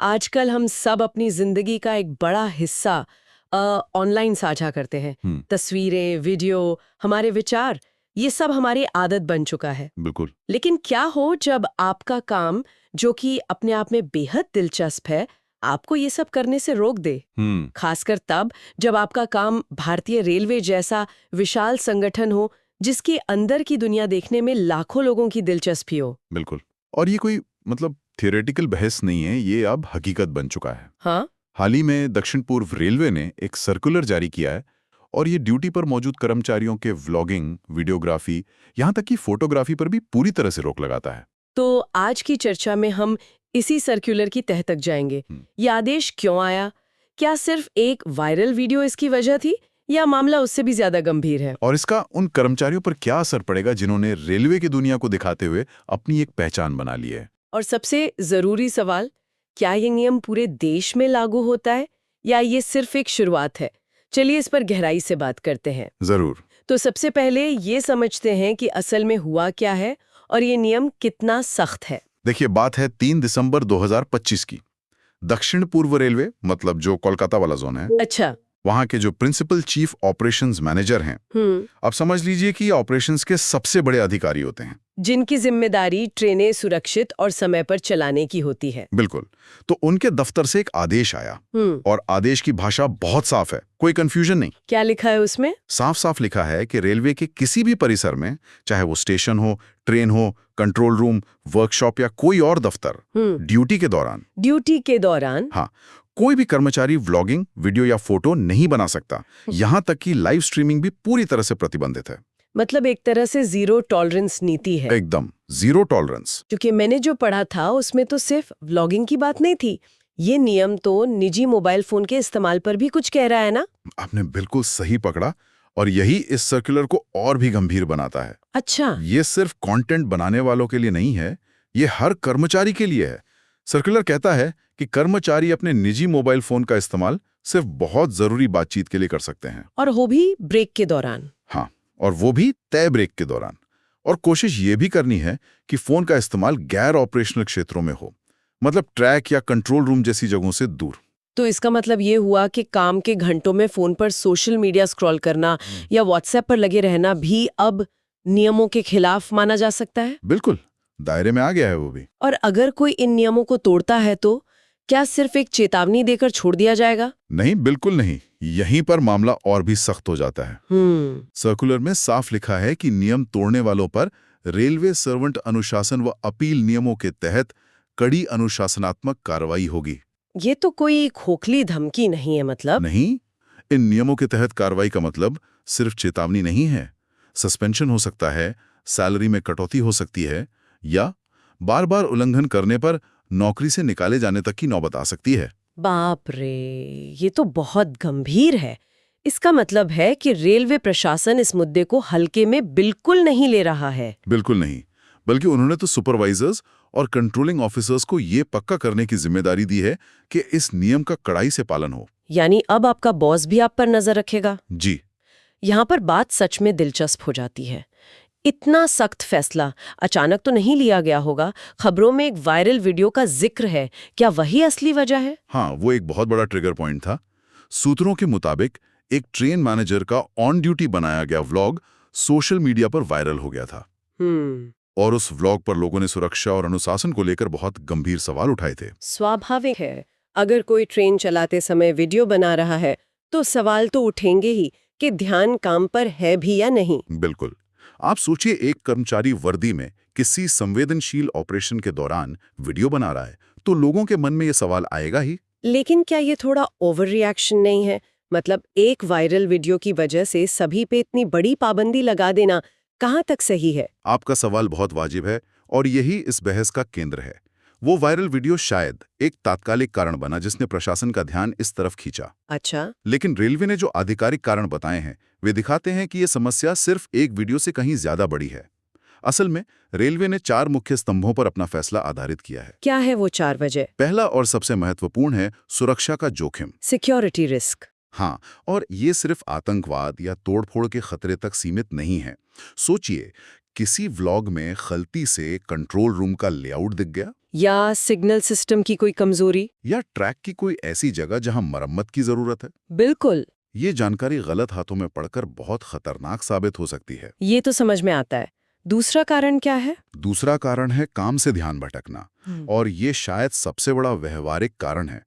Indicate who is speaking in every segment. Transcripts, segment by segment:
Speaker 1: आजकल हम सब अपनी जिंदगी का एक बड़ा हिस्सा ऑनलाइन साझा करते हैं। तस्वीरें, वीडियो, हमारे विचार, ये सब हमारी आदत बन चुका है।
Speaker 2: बिल्कुल।
Speaker 1: लेकिन क्या हो जब आपका काम, जो कि अपने आप में बेहद दिलचस्प है, आपको ये सब करने से रोक दे? खासकर तब जब आपका काम भारतीय रेलवे जैसा विशाल संगठन हो, जिसके अंदर की दुनिया देखने में लाखों लोगों की दिलचस्पी हो।
Speaker 2: बिल्कुल। और ये कोई थियोरेटिकल बहस नहीं है, ये अब हकीकत बन चुका है।
Speaker 1: हाँ,
Speaker 2: हाल ही में दक्षिण पूर्व रेलवे ने एक सर्कुलर जारी किया है और ये ड्यूटी पर मौजूद कर्मचारियों के व्लॉगिंग, वीडियोग्राफी, यहाँ तक कि फोटोग्राफी पर भी पूरी तरह से रोक लगाता है।
Speaker 1: तो आज की चर्चा में हम इसी सर्कुलर की तह तक जाएंगे। ये आदेश क्यों आया? क्या सिर्फ एक वायरल वीडियो इसकी वजह थी, या मामला उससे भी ज्यादा गंभीर है?
Speaker 2: और इसका उन कर्मचारियों पर क्या असर पड़ेगा जिन्होंने रेलवे की दुनिया को दिखाते हुए अपनी एक पहचान बना ली है।
Speaker 1: और सबसे जरूरी सवाल, क्या ये नियम पूरे देश में लागू होता है, या ये सिर्फ एक शुरुआत है? चलिए इस पर गहराई से बात करते हैं।
Speaker 2: जरूर।
Speaker 1: तो सबसे पहले ये समझते हैं कि असल में हुआ क्या है और ये नियम कितना सख्त है।
Speaker 2: देखिए, बात है 3 दिसंबर 2025 की। दक्षिण पूर्व रेलवे, मतलब जो कोलकाता वाला जोन है,
Speaker 1: अच्छा।
Speaker 2: वहां के जो प्रिंसिपल चीफ ऑपरेशंस मैनेजर हैं, अब समझ लीजिए कि ऑपरेशंस के सबसे बड़े अधिकारी होते हैं,
Speaker 1: जिनकी जिम्मेदारी ट्रेनें सुरक्षित और समय पर चलाने की होती है।
Speaker 2: बिल्कुल। तो उनके दफ्तर से एक आदेश आया और आदेश की भाषा बहुत साफ है, कोई कंफ्यूजन नहीं।
Speaker 1: क्या लिखा है उसमें?
Speaker 2: साफ साफ लिखा है कि रेलवे के किसी भी परिसर में, चाहे वो स्टेशन हो, ट्रेन हो, कंट्रोल रूम, वर्कशॉप या कोई और दफ्तर, ड्यूटी के दौरान
Speaker 1: हाँ,
Speaker 2: कोई भी कर्मचारी व्लॉगिंग, वीडियो या फोटो नहीं बना सकता। यहाँ तक कि लाइव स्ट्रीमिंग भी पूरी तरह से प्रतिबंधित है।
Speaker 1: मतलब एक तरह से जीरो टॉलरेंस नीति है।
Speaker 2: एकदम जीरो टॉलरेंस।
Speaker 1: क्योंकि मैंने जो पढ़ा था उसमें तो सिर्फ व्लॉगिंग की बात नहीं थी, ये नियम तो निजी मोबाइल फोन के इस्तेमाल पर भी कुछ कह रहा है ना?
Speaker 2: आपने बिल्कुल सही पकड़ा, और यही इस सर्कुलर को और भी गंभीर बनाता है।
Speaker 1: अच्छा।
Speaker 2: ये सिर्फ कंटेंट बनाने वालों के लिए नहीं है, ये हर कर्मचारी के लिए है। सर्कुलर कहता है कि कर्मचारी अपने निजी मोबाइल फोन का इस्तेमाल सिर्फ बहुत जरूरी बातचीत के लिए कर सकते हैं,
Speaker 1: और वो भी ब्रेक के दौरान।
Speaker 2: हाँ, और वो भी तय ब्रेक के दौरान। और कोशिश ये भी करनी है कि फोन का इस्तेमाल गैर ऑपरेशनल क्षेत्रों में हो, मतलब ट्रैक या कंट्रोल रूम जैसी जगहों से दूर।
Speaker 1: तो इसका मतलब ये हुआ कि काम के घंटों में फोन पर सोशल मीडिया स्क्रॉल करना या व्हाट्सएप पर लगे रहना भी अब नियमों के खिलाफ माना जा सकता है?
Speaker 2: बिल्कुल, दायरे में आ गया है वो भी।
Speaker 1: और अगर कोई इन नियमों को तोड़ता है तो क्या सिर्फ एक चेतावनी देकर छोड़ दिया जाएगा?
Speaker 2: नहीं, बिल्कुल नहीं। यहीं पर मामला और भी सख्त हो जाता है। सर्कुलर में साफ लिखा है कि नियम तोड़ने वालों पर रेलवे सर्वेंट अनुशासन व अपील नियमों के तहत कड़ी अनुशासनात्मक कार्रवाई होगी।
Speaker 1: ये तो कोई खोखली धमकी नहीं है मतलब?
Speaker 2: नहीं, इन नियमों के तहत कार्रवाई का मतलब सिर्फ चेतावनी नहीं है। सस्पेंशन हो सकता है, सैलरी में कटौती हो सकती है, या बार बार उल्लंघन करने पर नौकरी से निकाले जाने तक की नौबत आ सकती है।
Speaker 1: बाप रे, ये तो बहुत गंभीर है। इसका मतलब है कि रेलवे प्रशासन इस मुद्दे को हल्के में बिल्कुल नहीं ले रहा है।
Speaker 2: बिल्कुल नहीं, बल्कि उन्होंने तो सुपरवाइजर्स और कंट्रोलिंग ऑफिसर्स को ये पक्का करने की जिम्मेदारी दी है कि इस नियम का कड़ाई से पालन हो।
Speaker 1: यानी अब आपका बॉस भी आप पर नजर रखेगा?
Speaker 2: जी।
Speaker 1: यहाँ पर बात सच में दिलचस्प हो जाती है। इतना सख्त फैसला अचानक तो नहीं लिया गया होगा। खबरों में एक वायरल वीडियो का जिक्र है, क्या वही असली वजह है?
Speaker 2: हाँ, वो एक बहुत बड़ा ट्रिगर पॉइंट था। सूत्रों के मुताबिक एक ट्रेन मैनेजर का ऑन ड्यूटी बनाया गया व्लॉग सोशल मीडिया पर वायरल हो गया था। और उस व्लॉग पर लोगों ने सुरक्षा और अनुशासन को लेकर बहुत गंभीर सवाल उठाए थे।
Speaker 1: स्वाभाविक है, अगर कोई ट्रेन चलाते समय वीडियो बना रहा है तो सवाल तो उठेंगे ही कि ध्यान काम पर है भी या नहीं।
Speaker 2: बिल्कुल। आप सोचिए, एक कर्मचारी वर्दी में किसी संवेदनशील ऑपरेशन के दौरान वीडियो बना रहा है, तो लोगों के मन में ये सवाल आएगा ही।
Speaker 1: लेकिन क्या ये थोड़ा ओवर रिएक्शन नहीं है? मतलब एक वायरल वीडियो की वजह से सभी पे इतनी बड़ी पाबंदी लगा देना कहाँ तक सही है?
Speaker 2: आपका सवाल बहुत वाजिब है, और यही इस बहस का केंद्र है। वो वायरल वीडियो शायद एक तात्कालिक कारण बना जिसने प्रशासन का ध्यान इस तरफ खींचा।
Speaker 1: अच्छा।
Speaker 2: लेकिन रेलवे ने जो आधिकारिक कारण बताए हैं वे दिखाते हैं कि ये समस्या सिर्फ एक वीडियो से कहीं ज्यादा बड़ी है। असल में रेलवे ने 4 मुख्य स्तंभों पर अपना फैसला आधारित किया है।
Speaker 1: क्या है वो 4 वजह?
Speaker 2: पहला और सबसे महत्वपूर्ण है सुरक्षा का जोखिम।
Speaker 1: Security risk.
Speaker 2: हाँ, और ये सिर्फ आतंकवाद या तोड़फोड़ के खतरे तक सीमित नहीं है। सोचिए, किसी व्लॉग में गलती से कंट्रोल रूम का लेआउट दिख गया,
Speaker 1: या सिग्नल सिस्टम की कोई कमजोरी।
Speaker 2: या ट्रैक की कोई ऐसी जगह जहां मरम्मत की जरूरत है।
Speaker 1: बिल्कुल।
Speaker 2: ये जानकारी गलत हाथों में पड़कर बहुत खतरनाक साबित हो सकती है।
Speaker 1: ये तो समझ में आता है। दूसरा कारण क्या है?
Speaker 2: दूसरा कारण है काम से ध्यान भटकना, और ये शायद सबसे बड़ा व्यवहारिक कारण है।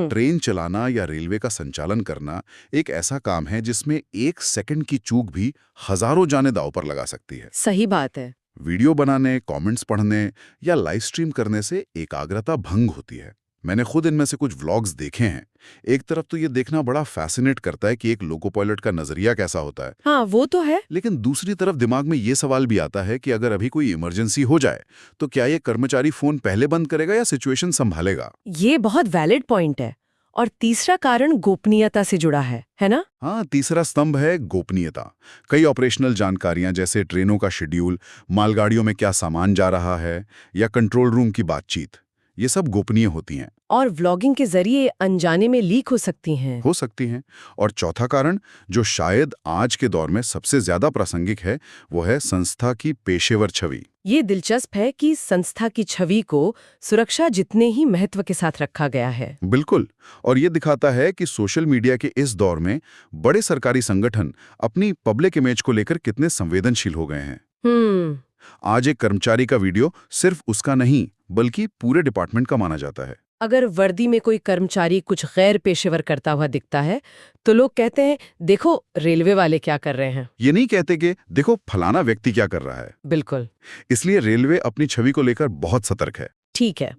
Speaker 2: ट्रेन चलाना या रेलवे का संचालन करना एक ऐसा काम है जिसमें 1 सेकंड की चूक भी हजारों जाने दांव पर लगा सकती है।
Speaker 1: सही बात है।
Speaker 2: वीडियो बनाने, कमेंट्स पढ़ने या लाइव स्ट्रीम करने से एकाग्रता भंग होती है। मैंने खुद इनमें से कुछ व्लॉग्स देखे हैं। एक तरफ तो ये देखना बड़ा फैसिनेट करता है कि एक लोको पायलट का नजरिया कैसा होता है।
Speaker 1: हाँ, वो तो है।
Speaker 2: लेकिन दूसरी तरफ दिमाग में ये सवाल भी आता है कि अगर अभी कोई इमरजेंसी हो जाए तो क्या ये कर्मचारी फोन पहले बंद करेगा या सिचुएशन संभालेगा?
Speaker 1: ये बहुत वैलिड पॉइंट है। और तीसरा कारण गोपनीयता से जुड़ा है ना?
Speaker 2: हाँ, तीसरा स्तंभ है गोपनीयता। कई ऑपरेशनल जानकारियां जैसे ट्रेनों का शेड्यूल, मालगाड़ियों में क्या सामान जा रहा है या कंट्रोल रूम की बातचीत, ये सब गोपनीय होती हैं।
Speaker 1: और व्लॉगिंग के जरिए अनजाने में लीक हो सकती हैं।
Speaker 2: और चौथा कारण, जो शायद आज के दौर में सबसे ज्यादा प्रासंगिक है, वो है संस्था की पेशेवर छवि।
Speaker 1: ये दिलचस्प है कि संस्था की छवि को सुरक्षा जितने ही महत्व के साथ रखा गया है।
Speaker 2: बिल्कुल। और ये दिखाता है कि सोशल मीडिया के इस दौर में बड़े सरकारी संगठन अपनी पब्लिक इमेज को लेकर कितने संवेदनशील हो गए हैं। आज एक कर्मचारी का वीडियो सिर्फ उसका नहीं, बल्कि पूरे डिपार्टमेंट का माना जाता है।
Speaker 1: अगर वर्दी में कोई कर्मचारी कुछ गैर पेशेवर करता हुआ दिखता है तो लोग कहते हैं, देखो रेलवे वाले क्या कर रहे हैं।
Speaker 2: ये नहीं कहते कि देखो फलाना व्यक्ति क्या कर रहा है।
Speaker 1: बिल्कुल।
Speaker 2: इसलिए रेलवे अपनी छवि को लेकर बहुत सतर्क है।
Speaker 1: ठीक है,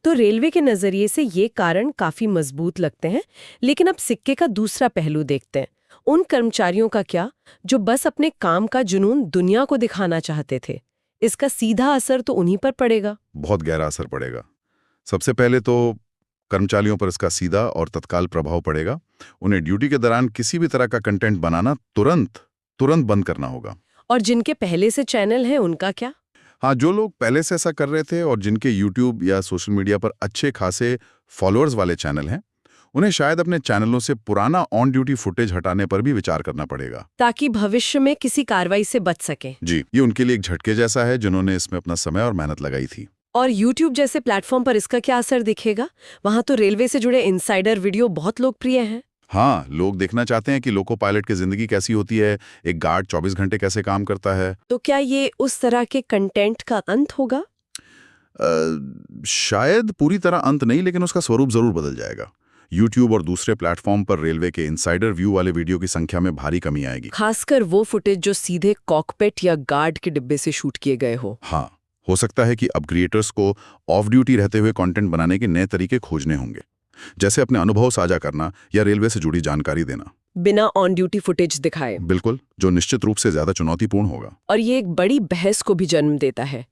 Speaker 1: तो रेलवे के नजरिए से ये कारण काफी मजबूत लगते हैं। लेकिन अब सिक्के का दूसरा पहलू देखते हैं। उन कर्मचारियों का क्या जो बस अपने काम का जुनून दुनिया को दिखाना चाहते थे? इसका सीधा असर तो उन्हीं पर पड़ेगा।
Speaker 2: बहुत गहरा असर पड़ेगा। सबसे पहले तो कर्मचारियों पर इसका सीधा और तत्काल प्रभाव पड़ेगा। उन्हें ड्यूटी के दौरान किसी भी तरह का कंटेंट बनाना तुरंत बंद करना होगा।
Speaker 1: और जिनके पहले से चैनल हैं उनका क्या?
Speaker 2: हाँ, जो लोग पहले से ऐसा कर रहे थे और जिनके यूट्यूब या सोशल मीडिया पर अच्छे खासे फॉलोअर्स वाले चैनल हैं, उन्हें शायद अपने चैनलों से पुराना ऑन ड्यूटी फुटेज हटाने पर भी विचार करना पड़ेगा,
Speaker 1: ताकि भविष्य में किसी कार्रवाई से बच सके।
Speaker 2: जी, ये उनके लिए एक झटके जैसा है जिन्होंने इसमें अपना समय और मेहनत लगाई थी।
Speaker 1: और YouTube जैसे प्लेटफॉर्म पर इसका क्या असर दिखेगा? वहां तो रेलवे से जुड़े इनसाइडर वीडियो बहुत लोकप्रिय हैं।
Speaker 2: हाँ, लोग देखना चाहते हैं कि लोको पायलट की जिंदगी कैसी होती है, एक गार्ड 24 घंटे कैसे काम करता है।
Speaker 1: तो क्या ये उस तरह के कंटेंट का अंत होगा?
Speaker 2: शायद पूरी तरह अंत नहीं, लेकिन उसका स्वरूप जरूर बदल जाएगा। YouTube और दूसरे प्लेटफॉर्म पर रेलवे के इनसाइडर व्यू वाले वीडियो की संख्या में भारी कमी आएगी।
Speaker 1: खासकर वो फुटेज जो सीधे कॉकपिट या गार्ड के डिब्बे से शूट किए गए हो।
Speaker 2: हाँ, हो सकता है कि अब क्रिएटर्स को ऑफ ड्यूटी रहते हुए कंटेंट बनाने के नए तरीके खोजने होंगे, जैसे अपने अनुभव साझा करना या रेलवे से जुड़ी जानकारी देना
Speaker 1: बिना ऑन ड्यूटी फुटेज दिखाए।
Speaker 2: बिल्कुल, जो निश्चित रूप से ज्यादा चुनौतीपूर्ण होगा।
Speaker 1: और ये एक बड़ी बहस को भी जन्म देता है।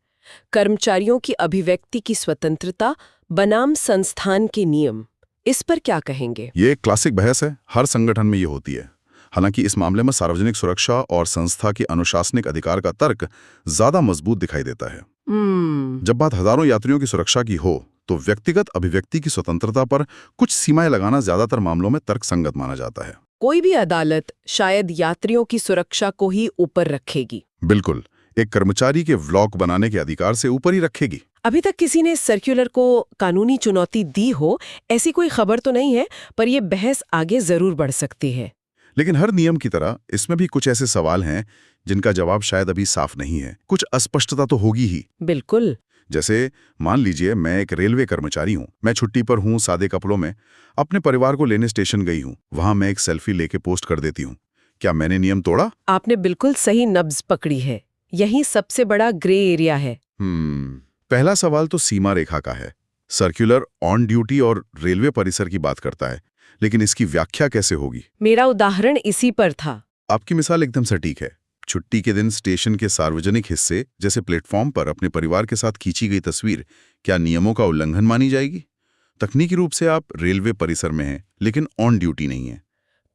Speaker 1: कर्मचारियों की अभिव्यक्ति की स्वतंत्रता बनाम संस्थान के नियम, इस पर क्या कहेंगे?
Speaker 2: ये एक क्लासिक बहस है, हर संगठन में ये होती है। हालांकि इस मामले में सार्वजनिक सुरक्षा और संस्था की अनुशासनिक अधिकार का तर्क ज्यादा मजबूत दिखाई देता है। जब बात हजारों यात्रियों की सुरक्षा की हो तो व्यक्तिगत अभिव्यक्ति की स्वतंत्रता पर कुछ सीमाएं लगाना ज्यादातर मामलों में तर्कसंगत माना जाता है।
Speaker 1: कोई भी अदालत शायद यात्रियों की सुरक्षा को ही ऊपर रखेगी।
Speaker 2: बिल्कुल, एक कर्मचारी के व्लॉग बनाने के अधिकार से ऊपर ही रखेगी।
Speaker 1: अभी तक किसी ने सर्कुलर को कानूनी चुनौती दी हो ऐसी कोई खबर तो नहीं है, पर यह बहस आगे जरूर बढ़ सकती है।
Speaker 2: लेकिन हर नियम की तरह इसमें भी कुछ ऐसे सवाल हैं जिनका जवाब शायद अभी साफ नहीं है। कुछ अस्पष्टता तो होगी ही।
Speaker 1: बिल्कुल।
Speaker 2: जैसे मान लीजिए मैं एक रेलवे कर्मचारी हूँ, मैं छुट्टी पर हूँ, सादे कपड़ों में, अपने परिवार को लेने स्टेशन गई हूँ, वहां मैं एक सेल्फी लेके पोस्ट कर देती हूँ। क्या मैंने नियम तोड़ा?
Speaker 1: आपने बिल्कुल सही नब्ज पकड़ी है। यही सबसे बड़ा ग्रे एरिया है।
Speaker 2: पहला सवाल तो सीमा रेखा का है। सर्कुलर ऑन ड्यूटी और रेलवे परिसर की बात करता है, लेकिन इसकी व्याख्या कैसे होगी?
Speaker 1: मेरा उदाहरण इसी पर था।
Speaker 2: आपकी मिसाल एकदम सटीक है। छुट्टी के दिन स्टेशन के सार्वजनिक हिस्से जैसे प्लेटफॉर्म पर अपने परिवार के साथ खींची गई तस्वीर क्या नियमों का उल्लंघन मानी जाएगी? तकनीकी रूप से आप रेलवे परिसर में हैं, लेकिन ऑन ड्यूटी नहीं है।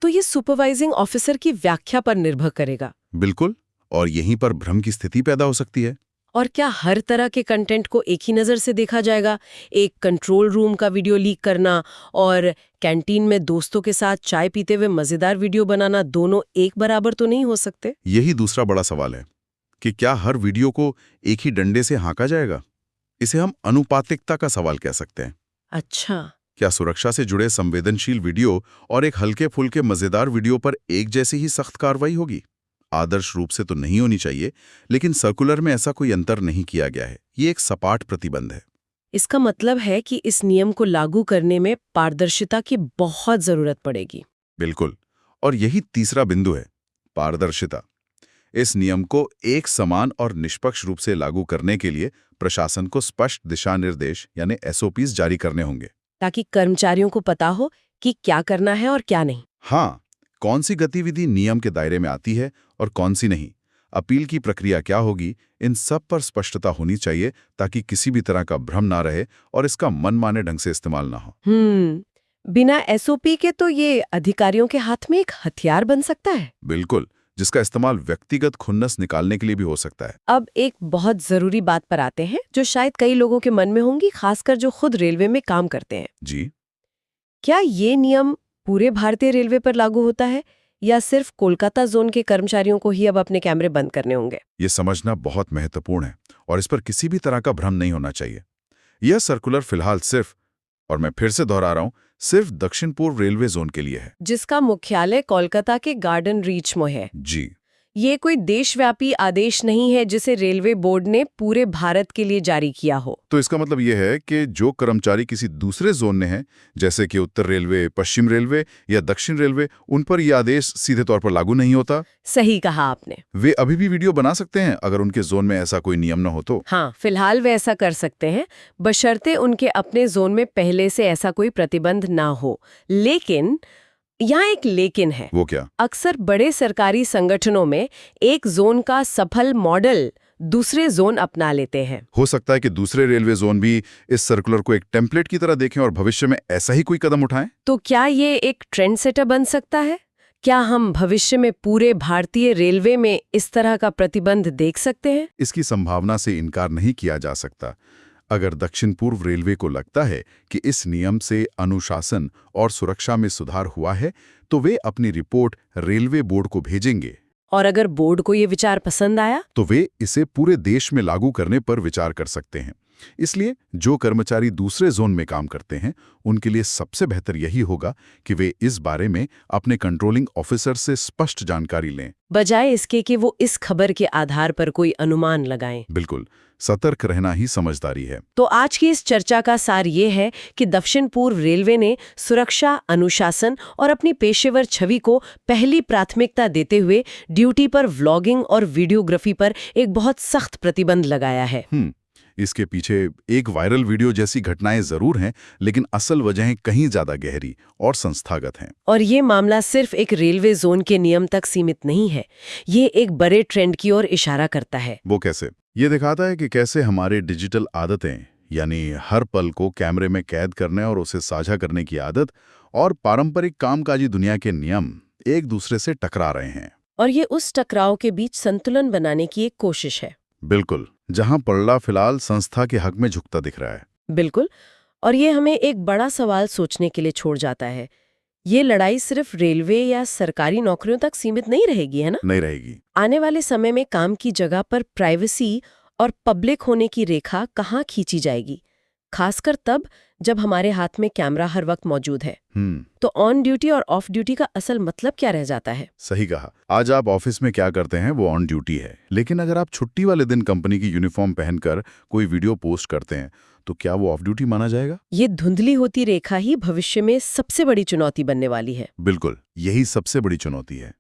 Speaker 1: तो ये सुपरवाइजिंग ऑफिसर की व्याख्या पर निर्भर करेगा।
Speaker 2: बिल्कुल, और यहीं पर भ्रम की स्थिति पैदा हो सकती है।
Speaker 1: और क्या हर तरह के कंटेंट को एक ही नज़र से देखा जाएगा? एक कंट्रोल रूम का वीडियो लीक करना और कैंटीन में दोस्तों के साथ चाय पीते हुए मज़ेदार वीडियो बनाना दोनों एक बराबर तो नहीं हो सकते?
Speaker 2: यही दूसरा बड़ा सवाल है कि क्या हर वीडियो को एक ही डंडे से हाँका जाएगा? इसे हम अनुपातिकता का सवाल कह सकते हैं।
Speaker 1: अच्छा।
Speaker 2: क्या सुरक्षा से जुड़े संवेदनशील वीडियो और एक हल्के फुल्के मजेदार वीडियो पर एक जैसी ही सख्त कार्रवाई होगी? आदर्श रूप से तो नहीं होनी चाहिए, लेकिन सर्कुलर में ऐसा कोई अंतर नहीं किया गया है। ये एक सपाट प्रतिबंध है।
Speaker 1: इसका मतलब है कि इस नियम को लागू करने में पारदर्शिता की बहुत जरूरत पड़ेगी।
Speaker 2: बिल्कुल, और यही तीसरा बिंदु है, पारदर्शिता। इस नियम को एक समान और निष्पक्ष रूप से लागू करने के लिए प्रशासन को स्पष्ट दिशा निर्देश यानी SOPs जारी करने होंगे,
Speaker 1: ताकि कर्मचारियों को पता हो कि क्या करना है और क्या नहीं।
Speaker 2: हाँ, कौन सी गतिविधि नियम के दायरे में आती है और कौन सी नहीं, अपील की प्रक्रिया क्या होगी, इन सब पर स्पष्टता होनी चाहिए ताकि किसी भी तरह का भ्रम ना रहे और इसका मनमाने ढंग से इस्तेमाल ना हो।
Speaker 1: बिना SOP के तो ये अधिकारियों के हाथ में एक हथियार बन सकता है।
Speaker 2: बिल्कुल, जिसका इस्तेमाल व्यक्तिगत खुन्नस निकालने के लिए भी हो सकता है।
Speaker 1: अब एक बहुत जरूरी बात पर आते हैं जो शायद कई लोगों के मन में होंगी, खासकर जो खुद रेलवे में काम करते हैं।
Speaker 2: जी,
Speaker 1: क्या ये नियम पूरे भारतीय रेलवे पर लागू होता है या सिर्फ कोलकाता जोन के कर्मचारियों को ही अब अपने कैमरे बंद करने होंगे?
Speaker 2: ये समझना बहुत महत्वपूर्ण है और इस पर किसी भी तरह का भ्रम नहीं होना चाहिए। यह सर्कुलर फिलहाल सिर्फ, और मैं फिर से दोहरा रहा हूं, सिर्फ दक्षिण पूर्व रेलवे जोन के लिए है,
Speaker 1: जिसका मुख्यालय कोलकाता के गार्डन रीच में है।
Speaker 2: जी,
Speaker 1: ये कोई देशव्यापी आदेश नहीं है जिसे रेलवे बोर्ड ने पूरे भारत के लिए जारी किया हो।
Speaker 2: तो इसका मतलब यह है कि जो कर्मचारी किसी दूसरे जोन में हैं, जैसे कि उत्तर रेलवे, पश्चिम रेलवे या दक्षिण रेलवे, उन पर यह आदेश सीधे तौर पर लागू नहीं होता।
Speaker 1: सही कहा आपने।
Speaker 2: वे अभी भी वीडियो बना सकते हैं अगर उनके जोन में ऐसा कोई नियम न हो तो।
Speaker 1: हाँ, फिलहाल वे ऐसा कर सकते हैं, बशर्ते उनके अपने जोन में पहले से ऐसा कोई प्रतिबंध ना हो। लेकिन यहाँ एक लेकिन है।
Speaker 2: वो क्या?
Speaker 1: अक्सर बड़े सरकारी संगठनों में एक जोन का सफल मॉडल दूसरे जोन अपना लेते हैं।
Speaker 2: हो सकता है कि दूसरे रेलवे जोन भी इस सर्कुलर को एक टेम्पलेट की तरह देखें और भविष्य में ऐसा ही कोई कदम उठाएं।
Speaker 1: तो क्या ये एक ट्रेंड सेटर बन सकता है? क्या हम भविष्य में पूरे भारतीय रेलवे में इस तरह का प्रतिबंध देख सकते हैं?
Speaker 2: इसकी संभावना से इनकार नहीं किया जा सकता। अगर दक्षिण पूर्व रेलवे को लगता है कि इस नियम से अनुशासन और सुरक्षा में सुधार हुआ है, तो वे अपनी रिपोर्ट रेलवे बोर्ड को भेजेंगे।
Speaker 1: और अगर बोर्ड को ये विचार पसंद आया,
Speaker 2: तो वे इसे पूरे देश में लागू करने पर विचार कर सकते हैं। इसलिए जो कर्मचारी दूसरे जोन में काम करते हैं, उनके लिए सबसे बेहतर यही होगा कि वे इस बारे में अपने कंट्रोलिंग ऑफिसर से स्पष्ट जानकारी लें,
Speaker 1: बजाय इसके कि वो इस खबर के आधार पर कोई अनुमान लगाएं।
Speaker 2: बिल्कुल, सतर्क रहना ही समझदारी है।
Speaker 1: तो आज की इस चर्चा का सार ये है कि दक्षिण पूर्व रेलवे ने सुरक्षा, अनुशासन और अपनी पेशेवर छवि को पहली प्राथमिकता देते हुए ड्यूटी पर व्लॉगिंग और वीडियोग्राफी पर एक बहुत सख्त प्रतिबंध लगाया है।
Speaker 2: इसके पीछे एक वायरल वीडियो जैसी घटनाएं जरूर हैं, लेकिन असल वजहें कहीं ज्यादा गहरी और संस्थागत हैं।
Speaker 1: और ये मामला सिर्फ एक रेलवे जोन के नियम तक सीमित नहीं है, ये एक बड़े ट्रेंड की ओर इशारा करता है।
Speaker 2: वो कैसे? ये दिखाता है कि कैसे हमारे डिजिटल आदतें, यानी हर पल को कैमरे में कैद करने और उसे साझा करने की आदत, और पारंपरिक कामकाजी दुनिया के नियम एक दूसरे से टकरा रहे हैं।
Speaker 1: और ये उस टकराव के बीच संतुलन बनाने की एक कोशिश है।
Speaker 2: बिल्कुल, जहां पलड़ा फिलहाल संस्था के हक में झुकता दिख रहा है।
Speaker 1: बिल्कुल, और ये हमें एक बड़ा सवाल सोचने के लिए छोड़ जाता है। ये लड़ाई सिर्फ रेलवे या सरकारी नौकरियों तक सीमित नहीं रहेगी, है ना?
Speaker 2: नहीं रहेगी।
Speaker 1: आने वाले समय में काम की जगह पर प्राइवेसी और पब्लिक होने की रेखा कहाँ खींची जाएगी, खासकर तब जब हमारे हाथ में कैमरा हर वक्त मौजूद है। तो ऑन ड्यूटी और ऑफ ड्यूटी का असल मतलब क्या रह जाता है?
Speaker 2: सही कहा। आज आप ऑफिस में क्या करते हैं वो ऑन ड्यूटी है, लेकिन अगर आप छुट्टी वाले दिन कंपनी की यूनिफॉर्म पहनकर कोई वीडियो पोस्ट करते हैं, तो क्या वो ऑफ ड्यूटी माना जाएगा?
Speaker 1: ये धुंधली होती रेखा ही भविष्य में सबसे बड़ी चुनौती बनने वाली है।
Speaker 2: बिल्कुल, यही सबसे बड़ी चुनौती है।